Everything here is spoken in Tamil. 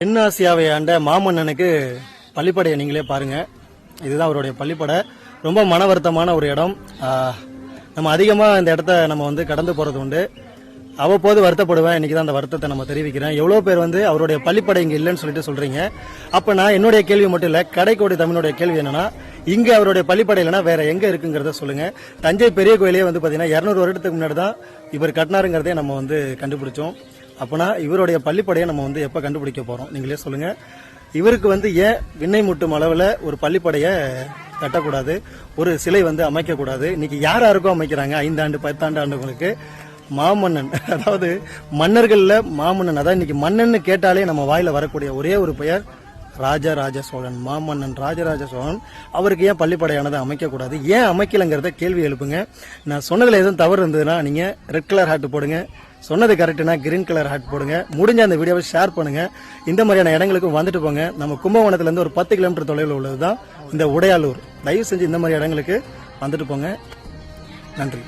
தென்னாசியாவை ஆண்ட மாமன்னனுக்கு பள்ளிப்படையை நீங்களே பாருங்க. இதுதான் அவருடைய பள்ளிப்படை. ரொம்ப மன வருத்தமான ஒரு இடம். நம்ம அதிகமாக இந்த இடத்த நம்ம கடந்து போறது உண்டு. அவ்வப்போது வருத்தப்படுவேன். இன்னைக்கு தான் அந்த வருத்தத்தை நம்ம தெரிவிக்கிறேன். எவ்வளோ பேர் அவருடைய பள்ளிப்படை இங்கே இல்லைன்னு சொல்லிட்டு சொல்றீங்க. அப்ப நான் என்னுடைய கேள்வி மட்டும் இல்லை, கடைக்கோடி தமிழுடைய கேள்வி என்னன்னா, இங்க அவருடைய பள்ளிப்படை இல்லைன்னா வேற எங்க இருக்குங்கிறத சொல்லுங்க. தஞ்சை பெரிய கோயிலே பாத்தீங்கன்னா 200 வருடத்துக்கு முன்னாடி தான் இவர் கட்டினாருங்கிறதே நம்ம கண்டுபிடிச்சோம். அப்பனா இவருடைய பள்ளிப்படையை நம்ம எப்ப கண்டுபிடிக்க போறோம் நீங்களே சொல்லுங்க. இவருக்கு ஏன் விண்ணை முட்டும் அளவுல ஒரு பள்ளிப்படைய கட்டக்கூடாது, ஒரு சிலை அமைக்கக்கூடாது? இன்னைக்கு யாருக்கும் அமைக்கிறாங்க? 5 ஆண்டு 10 ஆண்டுகளுக்கு மாமன்னன், அதாவது மன்னர்கள்ல மாமன்னன். அதாவது இன்னைக்கு மன்னன் கேட்டாலே நம்ம வாயில வரக்கூடிய ஒரே ஒரு பெயர் ராஜராஜ சோழன். மாமன்னன் ராஜராஜ சோழன். அவருக்கு ஏன் பள்ளிப்படையானதை அமைக்கக்கூடாது? ஏன் அமைக்கலங்கிறத கேள்வி எழுப்புங்க. நான் சொன்னதுல எதுவும் தவறு இருந்ததுன்னா நீங்க ரெட் கலர் ஹார்ட் போடுங்க, சொன்னது கரெக்டுனா கிரீன் கலர் ஹார்ட் போடுங்க. முடிஞ்ச அந்த வீடியோவை ஷேர் பண்ணுங்க. இந்த மாதிரியான இடங்களுக்கும் வந்துட்டு போங்க. நம்ம கும்பகோணத்துல இருந்து ஒரு 10 கிலோமீட்டர் தொலைவில் உள்ளதுதான் இந்த உடையாளூர். தயவு செஞ்சு இந்த மாதிரி இடங்களுக்கு வந்துட்டு போங்க. நன்றி.